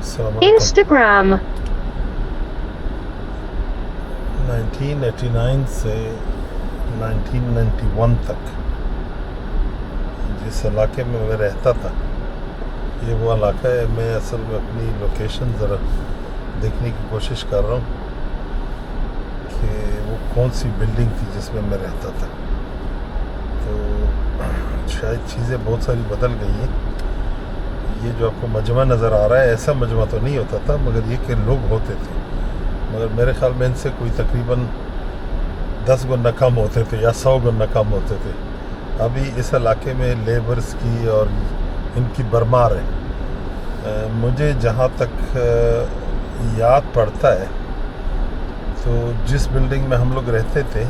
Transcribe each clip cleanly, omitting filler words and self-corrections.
Instagram 1989 سے 1991 تک جس علاقے میں میں رہتا تھا یہ وہ علاقہ ہے. میں اصل میں اپنی لوکیشن ذرا دیکھنے کی کوشش کر رہا ہوں کہ وہ کون سی بلڈنگ تھی جس میں میں رہتا تھا. تو شاید چیزیں بہت ساری بدل گئی ہیں. یہ جو آپ کو مجمع نظر آ رہا ہے ایسا مجمع تو نہیں ہوتا تھا مگر یہ کہ لوگ ہوتے تھے. مگر میرے خیال میں ان سے کوئی تقریباً 10 گنا کم ہوتے تھے یا 100 گنا کم ہوتے تھے. ابھی اس علاقے میں لیبرز کی اور ان کی برمار ہے. مجھے جہاں تک یاد پڑتا ہے تو جس بلڈنگ میں ہم لوگ رہتے تھے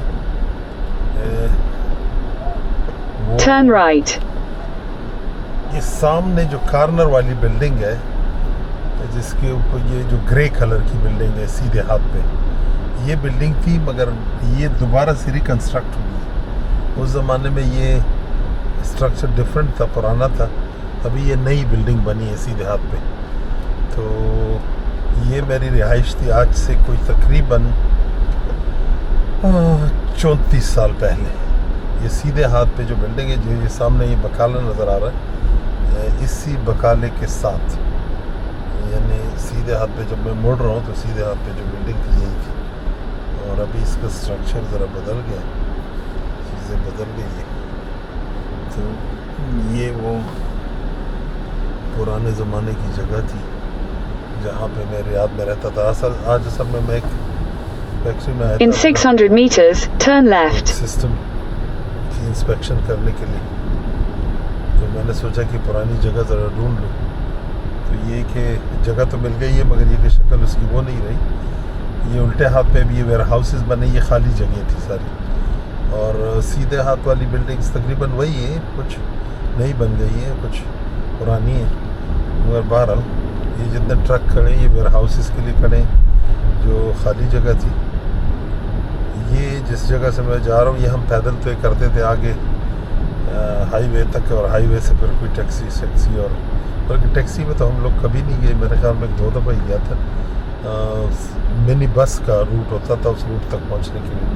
وہ turn right یہ سامنے جو کارنر والی بلڈنگ ہے جس کے اوپر یہ جو گرے کلر کی بلڈنگ ہے سیدھے ہاتھ پہ یہ بلڈنگ تھی مگر یہ دوبارہ سے ریکنسٹرکٹ ہوئی. اس زمانے میں یہ اسٹرکچر ڈفرینٹ تھا, پرانا تھا. ابھی یہ نئی بلڈنگ بنی ہے سیدھے ہاتھ پہ. تو یہ میری رہائش تھی آج سے کوئی تقریباً 34 سال پہلے. یہ سیدھے ہاتھ پہ جو بلڈنگ ہے جو یہ سامنے یہ بکالا نظر آ رہا ہے اسی بکالے کے ساتھ یعنی سیدھے ہاتھ پہ جب میں مڑ رہا ہوں تو سیدھے ہاتھ پہ جو بلڈنگ تھی یہی تھی. اور ابھی اس کا اسٹرکچر ذرا بدل گیا, چیزیں بدل گئی ہیں. تو یہ وہ پرانے زمانے کی جگہ تھی جہاں پہ میں ریاض میں رہتا تھا. آج اصل میں ایک فیکٹری میں آیا in تھا 600 meters turn left سسٹم کی انسپیکشن کرنے کے لیے. تو میں نے سوچا کہ پرانی جگہ ذرا ڈھونڈ لوں. تو یہ کہ جگہ تو مل گئی ہے مگر یہ کہ شکل اس کی وہ نہیں رہی. یہ الٹے ہاتھ پہ بھی یہ ویئر ہاؤسز بنے, یہ خالی جگہ تھی ساری. اور سیدھے ہاتھ والی بلڈنگز تقریباً وہی ہیں, کچھ نئی بن گئی ہیں کچھ پرانی ہیں. مگر بہرحال یہ جتنے ٹرک کھڑے ہیں یہ ویئر ہاؤسز کے لیے کھڑے ہیں جو خالی جگہ تھی. یہ جس جگہ سے میں جا رہا ہوں یہ ہم پیدل طے کرتے تھے آگے ہائی وے تک, اور ہائی وے سے پھر کوئی ٹیکسی اور بلکہ ٹیکسی میں تو ہم لوگ کبھی نہیں گئے. میرے خیال میں 2 دفعہ ہی گیا تھا. منی بس کا روٹ ہوتا تھا اس روٹ تک پہنچنے کے لیے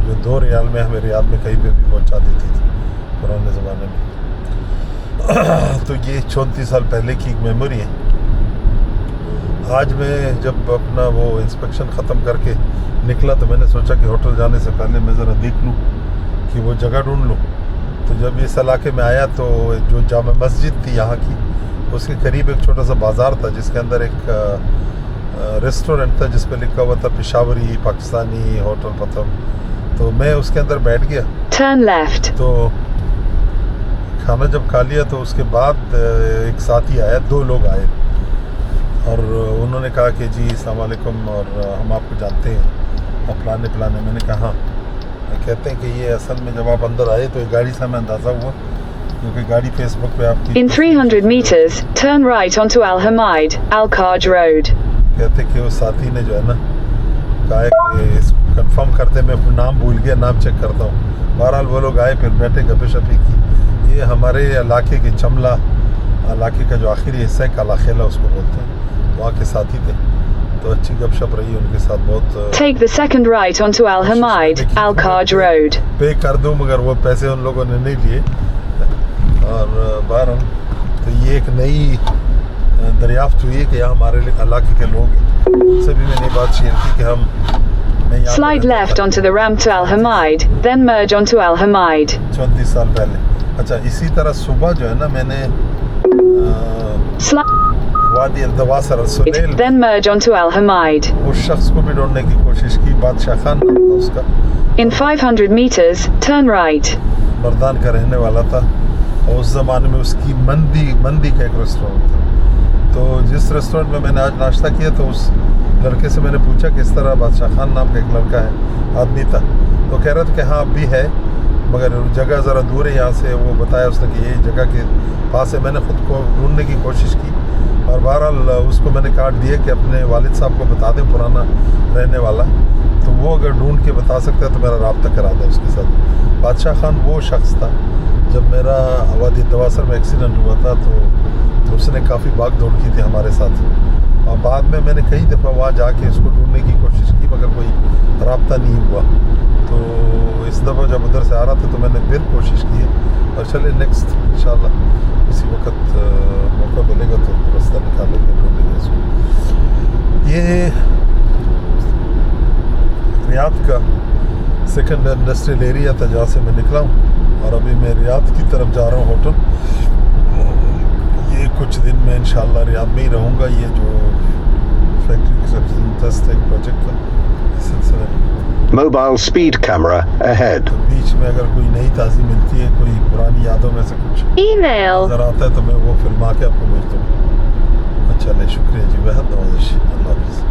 جو 2 ریال میں ہمیں ریاض میں کہیں پہ بھی پہنچا دیتی تھی پرانے زمانے میں. تو یہ 34 سال پہلے کی ایک میموری ہے. آج میں جب اپنا وہ انسپیکشن ختم کر کے نکلا تو میں نے سوچا کہ ہوٹل جانے سے پہلے میں ذرا دیکھ لوں کہ وہ جگہ ڈھونڈ لوں. تو جب اس علاقے میں آیا تو جو جامع مسجد تھی یہاں کی اس کے قریب ایک چھوٹا سا بازار تھا جس کے اندر ایک ریسٹورنٹ تھا جس پہ لکھا ہوا تھا پشاوری پاکستانی ہوٹل پتم. تو میں اس کے اندر بیٹھ گیا. turn left تو کھانا جب کھا لیا تو اس کے بعد ایک ساتھی آیا, 2 لوگ آئے اور انہوں نے کہا کہ جی السلام علیکم اور ہم آپ کو جانتے ہیں پلانے. میں نے کہا ہاں. کہتے ہیں کہ یہ اصل میں جب آپ اندر آئے تو ایک گاڑی سے ہمیں اندازہ ہوا کیونکہ گاڑی فیس بک پہ آپ کی in 300 meters turn right onto Al Hamid Al Kaj Road. کہتے کہ اس ساتھی نے جو ہے نا کہا کہ اس کنفرم کرتے میں نام بھول گیا, نام چیک کرتا ہوں. بہرحال وہ لوگ آئے پھر بیٹھے گپے شپی کی. یہ ہمارے علاقے کے چملا علاقے کا جو آخری حصہ ہے کالا خیلا اس کو بولتے ہیں, وہاں کے ساتھی تھے. تو اچھی گپ شپ رہی ان کے ساتھ بہت. Take the second right onto Al Hamid Al Kaj Road. پے کر دوں مگر وہ پیسے ان لوگوں نے نہیں لیے. اور بہرحال تو یہ ایک نئی دریافت ہوئی ہے کہ یہاں ہمارے علاقے کے لوگ ہیں. ان سے بھی میں نے بات شیئر کی کہ ہم Slide left onto the ramp to Al Hamid, then merge onto Al Hamid. 34 سال پہلے. اچھا اسی طرح صبح جو ہے نا میں نے وادی الدواسر السلیل then merge onto Al Hamid. اس شخص کو بھی ڈھونڈنے کی کوشش کی. بادشاہ خان نام تھا اس کا. In 500 meters turn right. مردان کا رہنے والا تھا اور اس زمانے میں اس کی مندی کا ایک ریسٹورنٹ تھا. تو جس ریسٹورنٹ میں نے آج ناشتہ کیا تو اس لڑکے سے میں نے پوچھا کہ اس طرح بادشاہ خان نام کا ایک لڑکا ہے, آدمی تھا. تو کہہ رہا تھا کہ ہاں اب بھی ہے مگر جگہ ذرا دور ہے یہاں سے. وہ بتایا اس نے کہ یہ جگہ کے پاس ہے. میں نے خود کو ڈھونڈنے کی کوشش کی اور بہرحال اس کو میں نے کارڈ دیا کہ اپنے والد صاحب کو بتا دیں, پرانا رہنے والا, تو وہ اگر ڈھونڈ کے بتا سکتا ہے تو میرا رابطہ کرا دیں اس کے ساتھ. بادشاہ خان وہ شخص تھا جب میرا وادی دواسر میں ایکسیڈنٹ ہوا تھا تو اس نے کافی بھاگ دوڑ کی تھی ہمارے ساتھ. اور بعد میں نے کئی دفعہ وہاں جا کے اس کو ڈھونڈنے کی کوشش کی مگر کوئی رابطہ نہیں ہوا. تو اس دفعہ جب ادھر سے آ رہا تھا تو میں نے پھر کوشش کی ہے اور چلے نیکسٹ انشاءاللہ اسی وقت موقع ملے گا تو راستہ نکالیں گے, ڈھونڈیں گے اس کو. یہ ریاض کا سیکنڈ انڈسٹریل ایریا تھا جہاں سے میں نکلا ہوں اور ابھی میں ریاض کی طرف جا رہا ہوں ہوٹل. یہ کچھ دن میں انشاءاللہ ریاض میں ہی رہوں گا. یہ جو فیکٹری ٹیسٹ ایک پروجیکٹ تھا اس سلسلے میں. Mobile speed camera ahead. تو بیچ میں اگر کوئی نئی تازی ملتی ہے, کوئی پرانی یادوں میں سے کچھ Email. نظر آتا ہے تو میں وہ فلما کے آپ کو بھیج دوں گا. اچھا نہیں, شکریہ جی, بہت نوازش. اللہ حافظ.